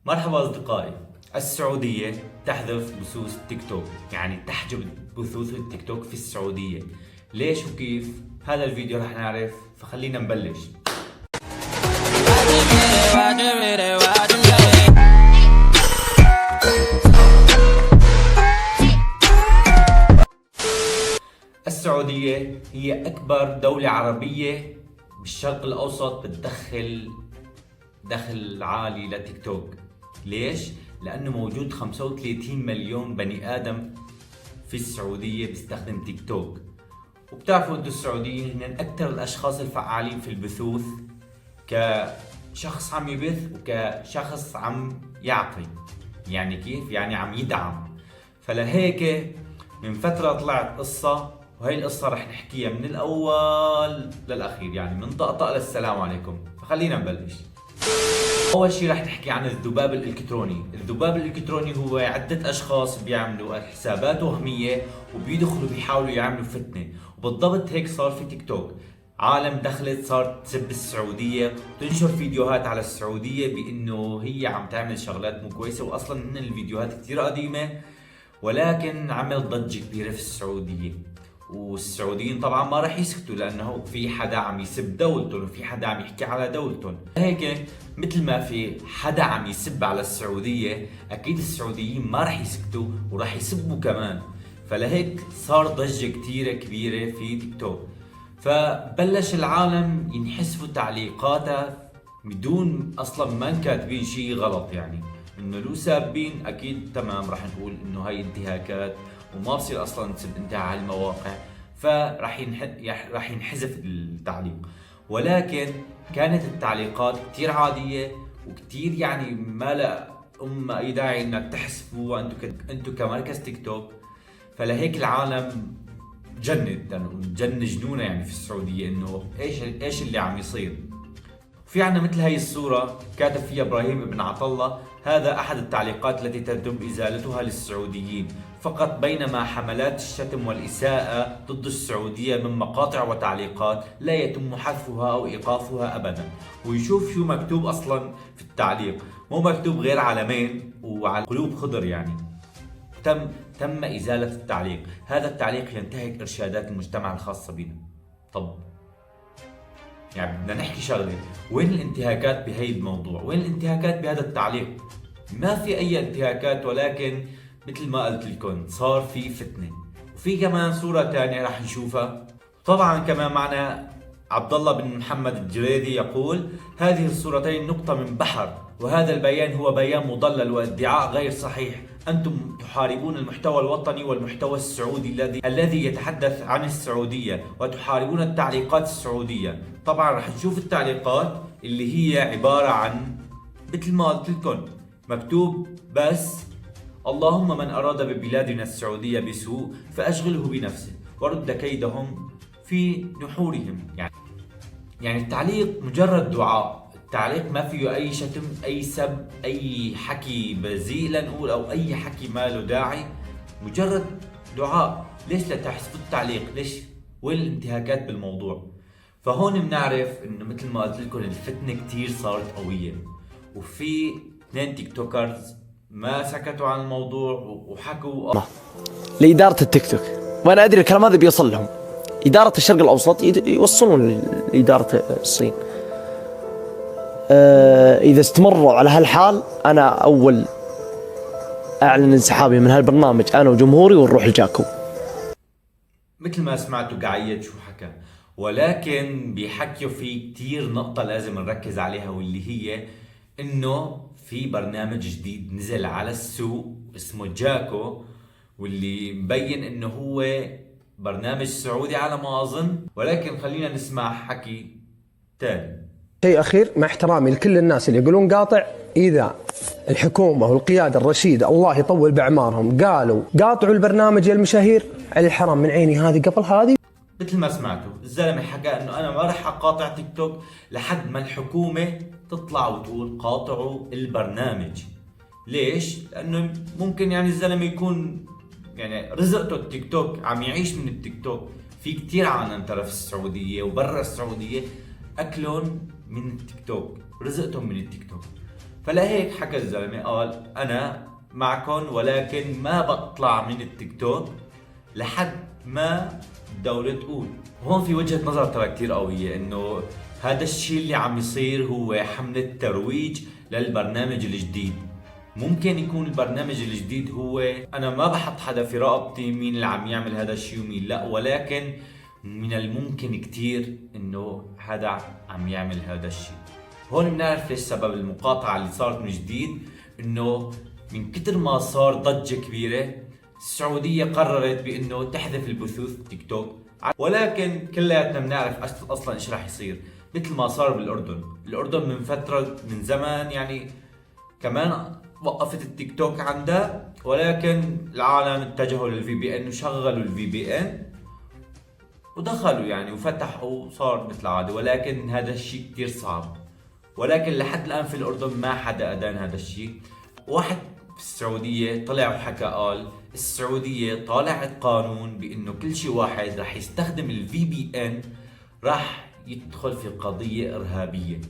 مرحبا أصدقائي. السعودية تحذف بثوث تيك توك، يعني تحجب بثوث التيك توك في السعودية. ليش وكيف؟ هذا الفيديو رح نعرف، فخلينا نبلش. السعودية هي أكبر دولة عربية بالشرق الأوسط بتدخل دخل عالي لتيك توك. ليش؟ لأنه موجود 35 مليون بني آدم في السعودية بيستخدم تيك توك. وبتعرفوا أنتوا السعوديين هن أكثر الأشخاص الفعالين في البثوث، كشخص عم يبث وكشخص عم يعطي. يعني كيف؟ يعني عم يدعم. فلهيك من فترة طلعت قصة، وهي القصة رح نحكيها من الأول للأخير، يعني من طقطقة للسلام عليكم. فخلينا نبلش. أول شيء رح نحكي عن الذباب الإلكتروني. الذباب الإلكتروني هو عدة أشخاص بيعملوا حسابات وهمية وبيدخلوا بيحاولوا يعملوا فتنة، وبالضبط هيك صار في تيك توك. عالم دخلت صارت تسب السعودية وتنشر فيديوهات على السعودية بأنه هي عم تعمل شغلات مو كويسة، وأصلا إن الفيديوهات كتير قديمة، ولكن عمل ضجة كبيرة في السعودية. والسعوديين طبعا ما راح يسكتوا، لانه في حدا عم يسب دولتهم وفي حدا عم يحكي على دولتهم. هيك مثل ما في حدا عم يسب على السعودية، اكيد السعوديين ما راح يسكتوا وراح يسبوا كمان. فلهيك صار ضجة كتيرة كبيرة في تيك توك. فبلش العالم ينحسفوا تعليقاتها بدون اصلا ما كاتبين شيء غلط، يعني انه لو سابين اكيد تمام راح نقول انه هاي انتهاكات وما بصير اصلا تسب انتهاء على المواقع، راح ينحذف التعليق. ولكن كانت التعليقات كتير عادية وكتير يعني ما لا اي داعي انك تحسبوا انتم كمركز تيك توك. فلهيك العالم جن جنونه يعني في السعودية، انه ايش اللي عم يصير. في عنا مثل هاي الصورة كاتب فيها ابراهيم بن عطلة: هذا احد التعليقات التي تتم ازالتها للسعوديين فقط، بينما حملات الشتم والاساءة ضد السعودية من مقاطع وتعليقات لا يتم حذفها او ايقافها ابدا. ويشوف شو مكتوب اصلا في التعليق، مو مكتوب غير علمين وعلى قلوب خضر. يعني تم ازالة التعليق. هذا التعليق ينتهك ارشادات المجتمع الخاصة بنا. طب يعني بدنا نحكي شغله، وين الانتهاكات بهي الموضوع؟ وين الانتهاكات بهذا التعليق؟ ما في اي انتهاكات، ولكن مثل ما قلت لكم صار في فتنه. وفي كمان صوره ثانيه راح نشوفها. طبعا كمان معنا عبد الله بن محمد الجريدي يقول: هذه الصورتين نقطه من بحر، وهذا البيان هو بيان مضلل وادعاء غير صحيح. أنتم تحاربون المحتوى الوطني والمحتوى السعودي الذي يتحدث عن السعودية، وتحاربون التعليقات السعودية. طبعا رح نشوف التعليقات اللي هي عبارة عن مثل ما قلت لكم، مكتوب بس: اللهم من أراد ببلادنا السعودية بسوء فأشغله بنفسه ورد كيدهم في نحورهم. يعني التعليق مجرد دعاء. التعليق ما فيه اي شتم، اي سب، اي حكي بذيء لنقول، او اي حكي ما له داعي، مجرد دعاء. ليش لا تحذفوا التعليق؟ ليش؟ وين الانتهاكات بالموضوع؟ فهون بنعرف انه مثل ما قلت لكم الفتنه كثير صارت قويه، وفي اثنين تيك توكرز ما سكتوا عن الموضوع وحكوا لإدارة التيك توك. وأنا أدري الكلام هذا بيوصل لهم. إدارة الشرق الأوسط يوصلون لإدارة الصين. إذا استمروا على هالحال أنا أول أعلن انسحابي من هالبرنامج، أنا وجمهوري، ونروح الجاكو. مثل ما سمعتوا قاعد شو حكى، ولكن بيحكيوا في كتير نقطة لازم نركز عليها، واللي هي انه في برنامج جديد نزل على السوق اسمه جاكو، واللي مبين انه هو برنامج سعودي على ما اظن. ولكن خلينا نسمع حكي تاني. شيء أخير، مع احترامي لكل الناس اللي يقولون قاطع، إذا الحكومة والقيادة الرشيدة الله يطول بأعمارهم قالوا قاطعوا البرنامج يا المشاهير، على الحرام من عيني هذه قبل هذه. مثل ما سمعتوا الزلمة حكى انه انا ما رح اقاطع تيك توك لحد ما الحكومة تطلع وتقول قاطعوا البرنامج. ليش؟ لانه ممكن يعني الزلمة يكون يعني رزقته التيك توك، عم يعيش من التيك توك. في كتير عالم ترى في السعودية وبرا السعودية اكلهم من التيك توك، رزقتهم من التيك توك. فلهيك حكى الزلمة قال أنا معكم ولكن ما بطلع من التيك توك لحد ما الدولة تقول. هون في وجهة نظر ترى كتير قوية، انه هذا الشيء اللي عم يصير هو حملة ترويج للبرنامج الجديد. ممكن يكون البرنامج الجديد هو، انا ما بحط حدا في رقبتي مين اللي عم يعمل هذا الشيء ومين لا، ولكن من الممكن كتير انه هذا عم يعمل هذا الشيء. هون بنعرف ليش سبب المقاطعة اللي صارت من جديد، انه من كتر ما صار ضجة كبيرة السعودية قررت بانه تحذف البثوث تيك توك. ولكن كلياتنا بنعرف اصلا ايش راح يصير، مثل ما صار بالاردن. الاردن من فترة من زمان يعني كمان وقفت التيك توك عندها، ولكن العالم اتجهوا للفي بي ان وشغلوا الفي بي ان ودخلوا يعني وفتحوا وصار مثل العادة. ولكن هذا الشيء كتير صعب، ولكن لحد الان في الاردن ما حدا ادان هذا الشيء. واحد في السعودية طلع وحكى قال السعودية طالعت قانون بانه كل شيء واحد راح يستخدم الفي بي ان راح يدخل في قضية ارهابية.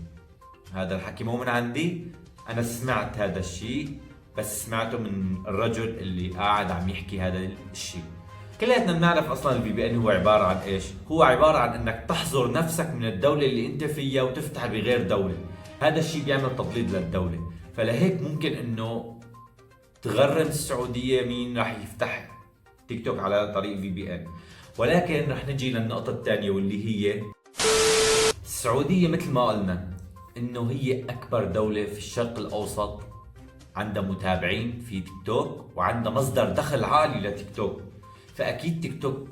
هذا الحكي مو من عندي، انا سمعت هذا الشيء، بس سمعته من الرجل اللي قاعد عم يحكي هذا الشيء. كلياتنا بنعرف اصلا الفي بي ان هو عبارة عن ايش؟ هو عبارة عن انك تحظر نفسك من الدولة اللي انت فيها وتفتح بغير دولة. هذا الشيء بيعمل تضليل للدولة، فلهيك ممكن انه تغرم السعودية مين راح يفتح تيك توك على طريق في بي ان. ولكن راح نجي للنقطة الثانية واللي هي السعودية مثل ما قلنا انه هي اكبر دولة في الشرق الاوسط، عندها متابعين في تيك توك وعندها مصدر دخل عالي لتيك توك. فاكيد تيك توك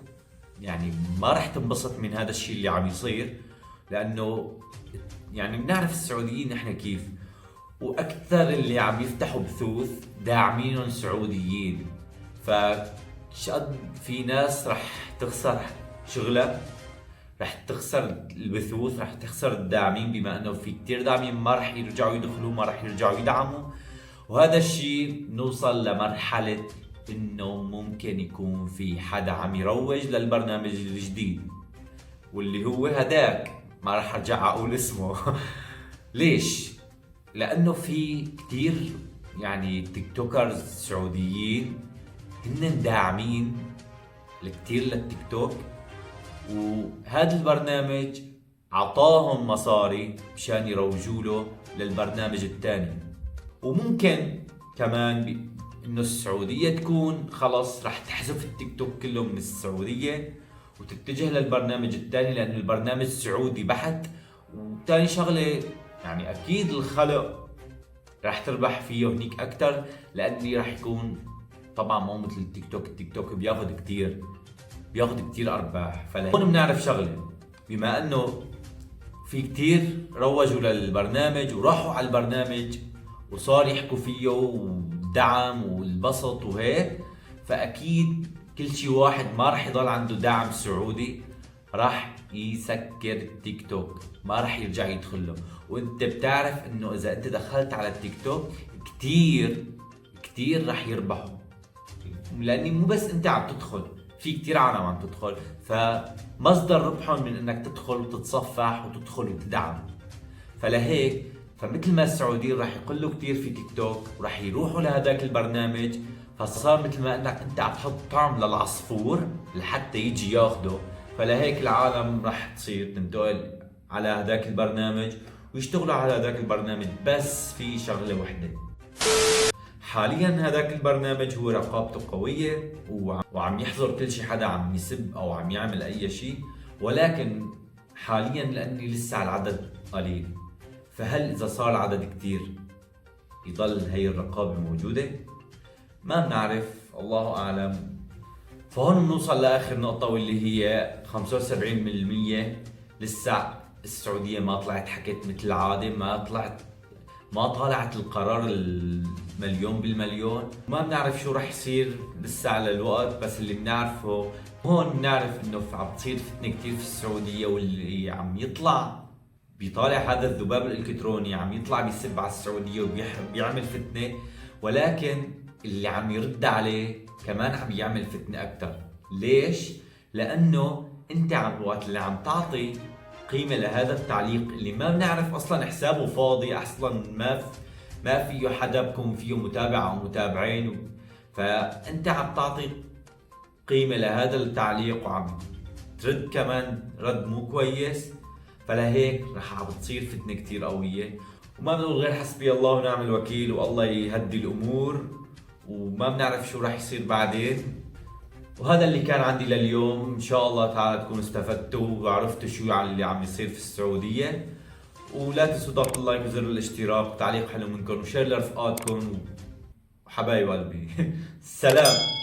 يعني ما راح تنبسط من هذا الشيء اللي عم يصير، لانه يعني بنعرف السعوديين نحن كيف، واكثر اللي عم يفتحوا بثوث داعمينهم سعوديين. فشقد في ناس رح تخسر شغلها، رح تخسر البثوث، رح تخسر الداعمين، بما انه في كتير داعمين ما رح يرجعوا يدخلوا، ما رح يرجعوا يدعموا. وهذا الشيء نوصل لمرحلة انه ممكن يكون في حدا عم يروج للبرنامج الجديد واللي هو هداك، ما رح ارجع اقول اسمه. ليش؟ لانه في كتير يعني تيك توكرز سعوديين هن داعمين كتير للتيك توك، وهذا البرنامج عطاهم مصاري مشان يروجوا له للبرنامج الثاني. وممكن كمان انه السعودية تكون خلص رح تحذف التيك توك كله من السعودية وتتجه للبرنامج الثاني، لأن البرنامج سعودي بحت. وثاني شغلة يعني أكيد الخلق رح تربح فيه هنيك أكتر، لأني رح يكون طبعا مو مثل التيك توك. التيك توك بياخد كتير أرباح. فلهون بنعرف شغلة، بما أنه في كتير روجوا للبرنامج وراحوا على البرنامج وصار يحكوا فيه والدعم والبسط وهيك، فأكيد كل شي واحد ما رح يضل عنده دعم سعودي راح يسكر التيك توك، ما راح يرجع يدخل له. وانت بتعرف انه اذا انت دخلت على التيك توك كتير راح يربحوا، لاني مو بس انت عم تدخل، في كتير عالم عم تدخل، فمصدر ربحهم من انك تدخل وتتصفح وتدخل وتدعم. فلهيك فمثل ما السعوديين راح يقلوا كتير في تيك توك وراح يروحوا لهداك البرنامج، فصار مثل ما انك انت عم تحط طعم للعصفور لحتى يجي ياخده. فلهيك العالم راح تصير تنتقل على هداك البرنامج ويشتغلوا على هداك البرنامج. بس في شغلة وحدة، حاليا هداك البرنامج هو رقابته قوية وعم يحظر كل شي حدا عم يسب او عم يعمل اي شي، ولكن حاليا لاني لسه العدد قليل، فهل اذا صار العدد كتير يضل هي الرقابة موجودة؟ ما بنعرف، الله اعلم. فهون بنوصل لاخر نقطة واللي هي 75% لسه السعودية ما طلعت حكت مثل العادة، ما طالعت القرار المليون بالمليون. ما بنعرف شو رح يصير لسه على الوقت، بس اللي بنعرفه هون بنعرف انه عم تصير فتنة كتير في السعودية، واللي عم يطلع بيطالع هذا الذباب الالكتروني عم يطلع بيسب على السعودية وبيعمل فتنة، ولكن اللي عم يرد عليه كمان عم يعمل فتنة أكتر. ليش؟ لأنه أنت وقت اللي عم تعطي قيمة لهذا التعليق اللي ما بنعرف أصلا حسابه فاضي، أصلا ما فيه حدا بكون فيه متابع او متابعين، فانت عم تعطي قيمة لهذا التعليق وعم ترد كمان رد مو كويس، فلهيك رح بتصير فتنة كتير قوية. وما بنقول غير حسبي الله ونعم الوكيل والله يهدي الامور، وما بنعرف شو رح يصير بعدين. وهذا اللي كان عندي لليوم، ان شاء الله تعالى تكونوا استفدتوا وعرفتوا شو اللي عم يصير في السعودية. ولا تنسوا ضغط اللايك وزر الاشتراك وتعليق حلو منكم وشير لرفقاتكم وحبايب قلبي. سلام.